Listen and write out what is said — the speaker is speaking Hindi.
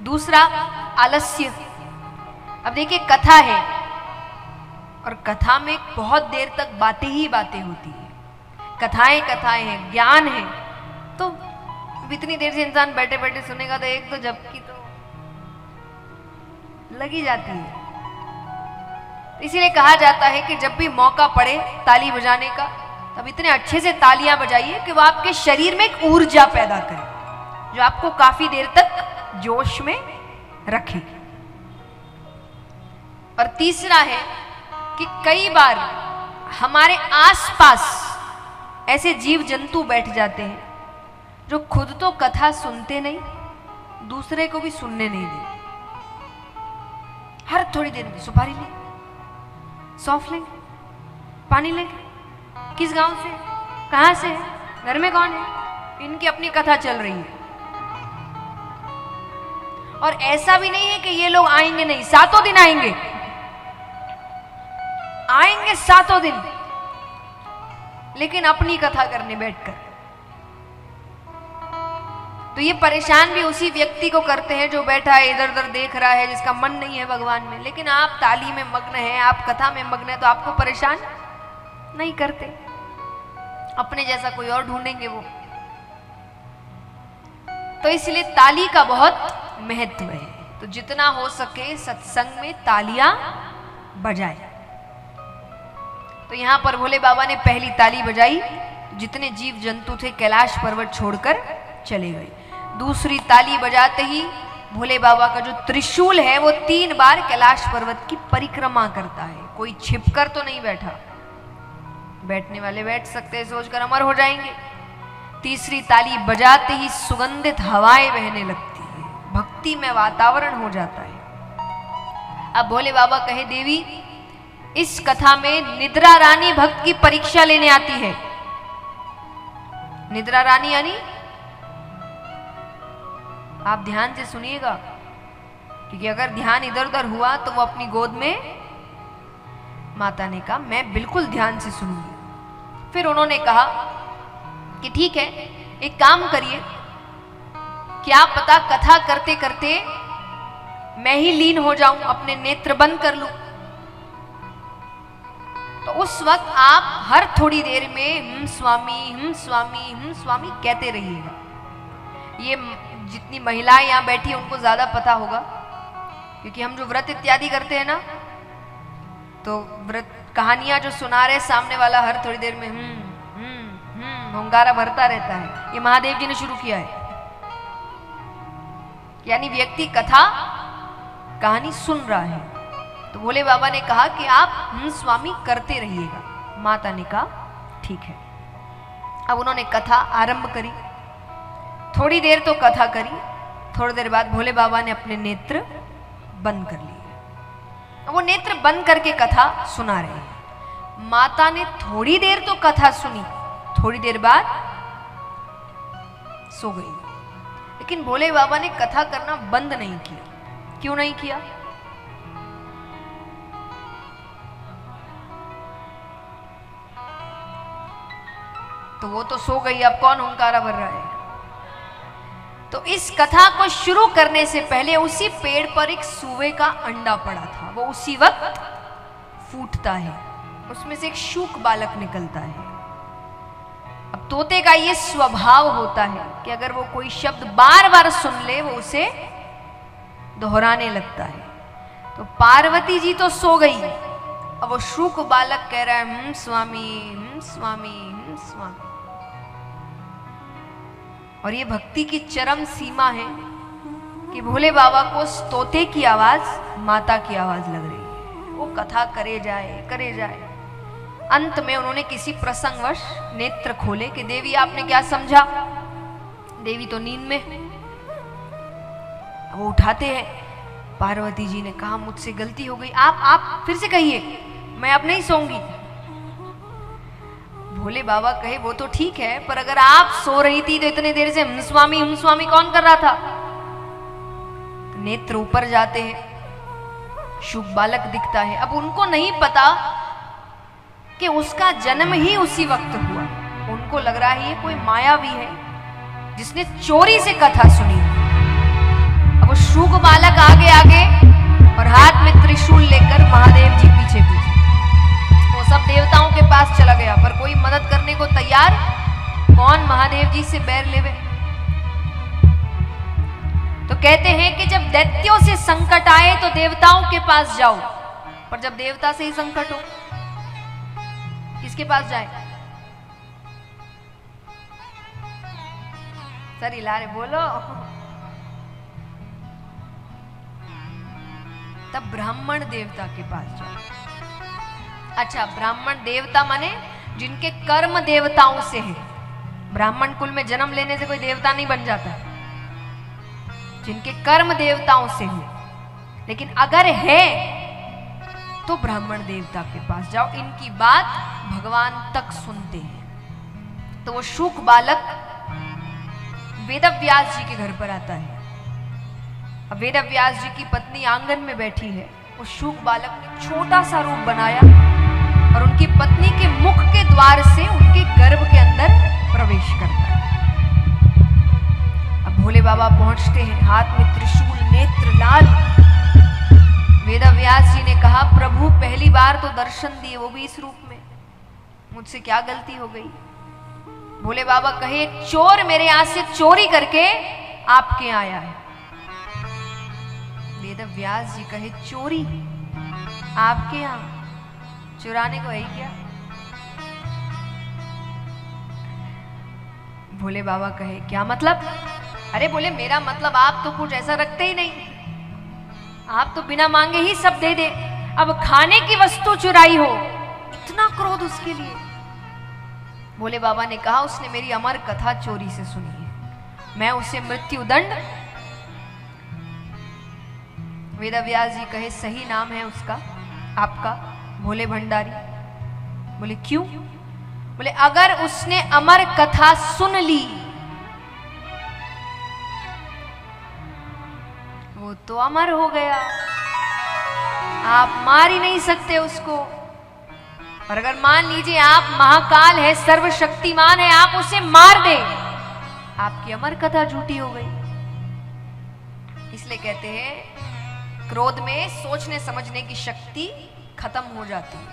दूसरा आलस्य। अब देखिए कथा है और कथा में बहुत देर तक बातें ही बातें होती है, कथाएं कथाएं हैं, ज्ञान है, तो इतनी देर से इंसान बैठे बैठे सुनेगा तो एक तो झपकी तो लगी जाती है। इसीलिए कहा जाता है कि जब भी मौका पड़े ताली बजाने का तब इतने अच्छे से तालियां बजाइए कि वो आपके शरीर में एक ऊर्जा पैदा करे जो आपको काफी देर तक जोश में रखे। और तीसरा है कि कई बार हमारे आसपास ऐसे जीव जंतु बैठ जाते हैं जो खुद तो कथा सुनते नहीं, दूसरे को भी सुनने नहीं देते। हर थोड़ी देर में सुपारी लेंगे, सौंफ लेंगे, पानी लेंगे, किस गांव से, कहां से है, घर में कौन है, इनकी अपनी कथा चल रही है। और ऐसा भी नहीं है कि ये लोग आएंगे नहीं, 7 दिन आएंगे, आएंगे 7 दिन, लेकिन अपनी कथा करने बैठकर। तो ये परेशान भी उसी व्यक्ति को करते हैं जो बैठा है इधर उधर देख रहा है, जिसका मन नहीं है भगवान में। लेकिन आप ताली में मग्न हैं, आप कथा में मग्न हैं, तो आपको परेशान नहीं करते, अपने जैसा कोई और ढूंढेंगे वो। तो इसलिए ताली का बहुत महत्व है। तो जितना हो सके सत्संग में तालियां बजाए। तो यहां पर भोले बाबा ने पहली ताली बजाई, जितने जीव जंतु थे कैलाश पर्वत छोड़कर चले गए। दूसरी ताली बजाते ही भोले बाबा का जो त्रिशूल है वो 3 बार कैलाश पर्वत की परिक्रमा करता है। कोई छिपकर तो नहीं बैठा, बैठने वाले बैठ सकते हैं सोचकर अमर हो जाएंगे। तीसरी ताली बजाते ही सुगंधित हवाएं बहने लगती है, भक्ति में वातावरण हो जाता है। अब भोले बाबा कहे, देवी इस कथा में निद्रा रानी भक्त की परीक्षा लेने आती है। निद्रा रानी यानी, आप ध्यान से सुनिएगा, क्योंकि अगर ध्यान इधर उधर हुआ तो वो अपनी गोद में, माता ने कहा मैं बिल्कुल ध्यान से सुनूंगी। फिर उन्होंने कहा कि ठीक है, एक काम करिए, क्या पता कथा करते करते मैं ही लीन हो जाऊं, अपने नेत्र बंद कर लूं। तो उस वक्त आप हर थोड़ी देर में हम स्वामी कहते रहिएगा। ये जितनी महिलाएं यहां बैठी हैं उनको ज्यादा पता होगा, क्योंकि हम जो व्रत इत्यादि करते हैं ना, तो व्रत कहानियां जो सुना रहे सामने वाला हर थोड़ी देर में हुंगारा भरता रहता है। ये महादेव जी ने शुरू किया है, यानी व्यक्ति कथा कहानी सुन रहा है। तो भोले बाबा ने कहा कि आप स्वामी करते रहिएगा। माता ने कहा ठीक है। अब उन्होंने कथा आरंभ करी, थोड़ी देर तो कथा करी, थोड़ी देर बाद भोले बाबा ने अपने नेत्र बंद कर लिए। वो नेत्र बंद करके कथा सुना रहे हैं। माता ने थोड़ी देर तो कथा सुनी, थोड़ी देर बाद सो गई। लेकिन भोले बाबा ने कथा करना बंद नहीं किया। क्यों नहीं किया? तो वो तो सो गई, अब कौन हुंकारा भर रहा है। तो इस कथा को शुरू करने से पहले उसी पेड़ पर एक सूवे का अंडा पड़ा था, वो उसी वक्त फूटता है, उसमें से एक शूक बालक निकलता है। अब तोते का ये स्वभाव होता है कि अगर वो कोई शब्द बार बार सुन ले वो उसे दोहराने लगता है। तो पार्वती जी तो सो गई, अब वो शूक बालक कह रहा है स्वामी स्वामी स्वामी। और ये भक्ति की चरम सीमा है कि भोले बाबा को तोते की आवाज माता की आवाज लग रही है। वो कथा करे जाए करे जाए। अंत में उन्होंने किसी प्रसंगवश नेत्र खोले कि देवी आपने क्या समझा। देवी तो नींद में, वो उठाते हैं। पार्वती जी ने कहा मुझसे गलती हो गई, आप फिर से कहिए, मैं अब नहीं सोऊंगी। भोले बाबा कहे वो तो ठीक है, पर अगर आप सो रही थी तो इतने देर से हम स्वामी कौन कर रहा था। तो नेत्र ऊपर जाते हैं, शुभ बालक दिखता है। अब उनको नहीं पता कि उसका जन्म ही उसी वक्त हुआ। उनको लग रहा है ये कोई मायावी है जिसने चोरी से कथा सुनी। अब वो शुभ पास चला गया, पर कोई मदद करने को तैयार कौन महादेव जी से बैर लेवे। तो कहते हैं कि जब दैत्यों से संकट आए तो देवताओं के पास जाओ, पर जब देवता से ही संकट हो किसके पास जाए? सर हिला रहे, बोलो। तब ब्राह्मण देवता के पास जाओ। अच्छा, ब्राह्मण देवता माने जिनके कर्म देवताओं से है। ब्राह्मण कुल में जन्म लेने से कोई देवता नहीं बन जाता, जिनके कर्म देवताओं से है। लेकिन अगर है तो ब्राह्मण देवता के पास जाओ, इनकी बात भगवान तक सुनते हैं। तो वो शुक बालक वेदव्यास जी के घर पर आता है। अब वेदव्यास जी की पत्नी आंगन में बैठी है। उस शुक बालक ने छोटा सा रूप बनाया और उनकी पत्नी के मुख के द्वार से उनके गर्भ के अंदर प्रवेश करता है। अब भोले बाबा पहुंचते हैं, हाथ में त्रिशूल, नेत्र लाल। वेदव्यास जी ने कहा, प्रभु पहली बार तो दर्शन दिए, वो भी इस रूप में, मुझसे क्या गलती हो गई? भोले बाबा कहे, एक चोर मेरे यहां से चोरी करके आपके आया है। वेदव्यास जी कहे, चोरी आपके यहां? चुराने को है क्या? भोले बाबा कहे, क्या मतलब? अरे बोले, मेरा मतलब आप तो कुछ ऐसा रखते ही नहीं, आप तो बिना मांगे ही सब दे दे। अब खाने की वस्तु चुराई हो, इतना क्रोध उसके लिए। भोले बाबा ने कहा, उसने मेरी अमर कथा चोरी से सुनी है, मैं उसे मृत्युदंड। वेदव्यास जी कहे, सही नाम है उसका आपका? भोले भंडारी। बोले क्यों? बोले अगर उसने अमर कथा सुन ली वो तो अमर हो गया, आप मार ही नहीं सकते उसको। और अगर मान लीजिए आप महाकाल है, सर्वशक्तिमान है, आप उसे मार दे, आपकी अमर कथा झूठी हो गई। इसलिए कहते हैं क्रोध में सोचने समझने की शक्ति खत्म हो जाती है।